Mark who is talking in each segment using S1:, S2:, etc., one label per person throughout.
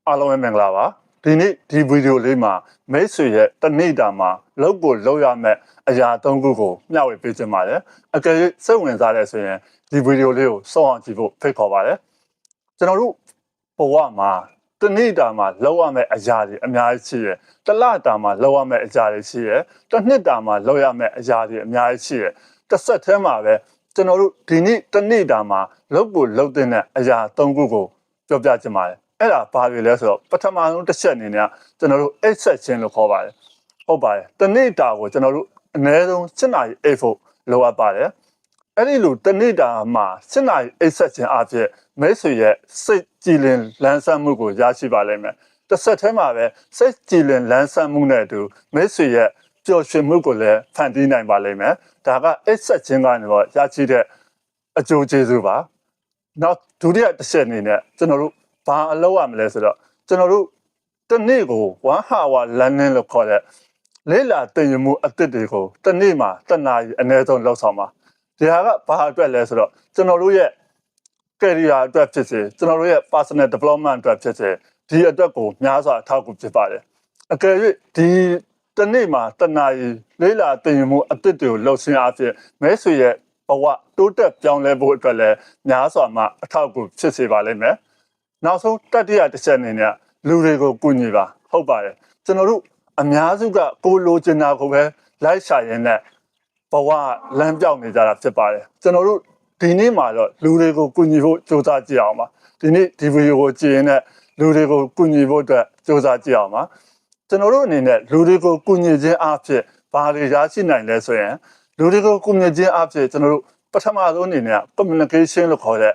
S1: အားလုံးပဲမင်္ဂလာပါဒီနေ့ဒီဗီဒီယိုလေးမှာမိတ်ဆွေရဲ့တနေ့တာမှာလောက်ကိုလောက်ရမယ်အရာ၃ခုကိုမျှဝေပေးခြင်းပါတယ်အကယ်၍စိတ်ဝင်စားတဲ့ဆိုရင်ဒီဗီဒီယိုလေးကိုစောင့်အောင်ကြည့်ဖို့ဖိတ်ခေါ်ပါတယ်ကျွန်တော်တို့ဘဝမှာတနေ့တာမှာလောက်ရမယ်အရာတွေအများကြီးရှိတယ်တစ်လတာမှာလောက်ရမယ်အရာတွေရှိတယ်တစ်နှစ်တာမှာလောက်ရမယ်အရာတွေအများကြီးရှိတယ်တစ်ဆက်တည်းမှာပဲကျွန်တော်တို့ဒီနေ့တနေ့တာမှာလောက်ကိုလောက်တဲ့အရာ၃ခုကိုပြောပြခြင်းပါတယ်အဲ့ဒါဘာတွေလဲဆိုတော့ပထမဆုံးတစ်ချက်အနေနဲ့ကျွန်တော်တို့အိတ်ဆက်ခြင်းလို့ခေါ်ပါတယ်ဟုတ်ပါတယ်တနေ့တာကိုကျွန်တော်တို့အနည်းဆုံး7နာရီအိတ်ဖို့လိုအပ်ပါတယ်အဲ့ဒီလိုတနေ့တာမှာ7နာရီအိတ်ဆက်ခြင်းအဖြစ်မိတ်ဆွေရဲ့စိတ်ကြည်လင်လန်းဆန်းမှုကိုရရှိပါလိမ့်မယ်တစ်ဆက်တည်းမှာပဲစိတ်ကြည်လင်လန်းဆန်းမှုနဲ့အတူမိတ်ဆွေရဲ့ပျော်ရွှင်မှုကိုလည်းဖန်တီးနိုင်ပါလိမ့်မယ်ဒါကအိတ်ဆက်ခြင်းကနေတော့ရရှိတဲ့အကျိုးကျေးဇူးပါနောက်ဒုတိယတစ်ချက်အနေနဲ့ကျွန်တော်တို့ဘာအလုပ်ရမလဲဆိုတော့ကျွန်တော်တို့တနေ့ကို1 hour learning လို့ခေါ်တဲ့လေ့လာသင်ယူမှုအသစ်တွေကိုတနေ့မှာတစ်နာရီအနည်းဆုံးလောက်ဆောင်ပါဒီဟာကဘာအတွက်လဲဆိုတော့ကျွန်တော်တို့ရဲ့ career အတွက်ဖြစ်စေကျွန်တော်တို့ရဲ့ personal development အတွက်ဖြစ်စေဒီအတွက်ကိုများစွာအထောက်အကူဖြစ်ပါတယ်အကယ်၍ဒီတနေ့မှာတစ်နာရီလေ့လာသင်ယူမှုအသစ်တွေကိုလုပ်ခြင်းအပြင်မဲဆွေရဲ့ဘဝတိုးတက်ပြောင်းလဲဖို့အတွက်လည်းများစွာမှအထောက်အကူဖြစ်စေပါလိမ့်မယ်နောက်ဆုံးတတိယတစ်ချက်အနေနဲ့လူတွေကိုကူညီပါဟုတ်ပါတယ်ကျွန်တော်တို့အများစုကကိုလိုချင်တာကိုပဲလိုက်ရှာရင်းနဲ့ဘဝလမ်းပြောင်းနေကြတာဖြစ်ပါတယ်ကျွန်တော်တို့ဒီနေ့မှာတော့လူတွေကိုကူညီဖို့စူးစမ်းကြည့်အောင်ပါဒီနေ့ဒီဗီဒီယိုကိုကြည့်ရင်လည်းလူတွေကိုကူညီဖို့အတွက်စူးစမ်းကြည့်အောင်ပါကျွန်တော်တို့အနေနဲ့လူတွေကိုကူညီခြင်းအဖြစ်ဘာတွေရရှိနိုင်လဲဆိုရင်လူတွေကိုကူညီခြင်းအဖြစ်ကျွန်တော်တို့ပထမဆုံးအနေနဲ့ communication လို့ခေါ်တဲ့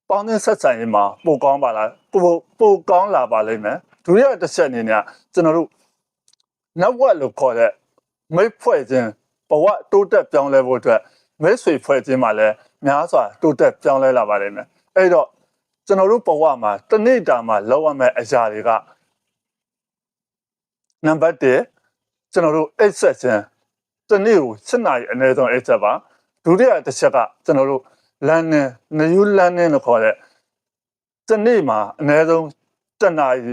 S1: ပေါင်းသင်းဆက်ဆံရေးမှာပိုကောင်းပါလားပိုကောင်းလာပါလိမ့်မယ်ဒုတိယတစ်ချက်အနေနဲ့ကျွန်တော်တို့ network လို့ခေါ်တဲ့မိတ်ဖွဲ့ခြင်းဘဝတိုးတက်ပြောင်းလဲဖို့အတွက်မိတ်ဆွေဖွဲ့ခြင်းမှာလည်းများစွာတိုးတက်ပြောင်းလဲလာပါလိမ့်မယ်အဲ့တော့ကျွန်တော်တို့ဘဝမှာတနေ့တာမှာလောက်ရမယ့်အရာတွေကနံပါတ်1ကျွန်တော်တို့အိတ်ဆက်ခြင်းတနေ့ကို7နာရီအနည်းဆုံးအိတ်ဆက်ပါဒုတိယတစ်ချက်ကကျွန်တော်တို့ learning new learning လို့ခေါ်တဲ့တနေ့မှာအနည်းဆုံး1နာရီ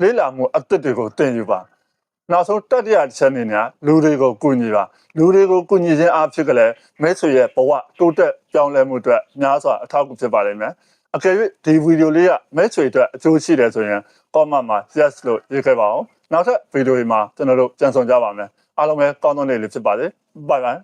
S1: လေ့လာမှုအသစ်တွေကိုသင်ယူပါနောက်ဆုံးတတိယတစ်ချက်အနေနဲ့လူတွေကိုကူညီပါလူတွေကိုကူညီခြင်းအဖြစ်ကလည်းမိတ်ဆွေရဲ့ဘဝတိုးတက်ပြောင်းလဲမှုအတွက်များစွာအထောက်အကူဖြစ်ပါလိမ့်မယ်အကယ်၍ဒီဗီဒီယိုလေးကမိတ်ဆွေအတွက်အကျိုးရှိတယ်ဆိုရင် comment မှာ yes လို့ရေးခဲ့ပါအောင်နောက်ထပ်ဗီဒီယိုတွေမှာကျွန်တော်တို့ပြန်ဆောင်ကြပါမယ်အားလုံးပဲကောင်းသောနေ့လေးဖြစ်ပါစေ bye bye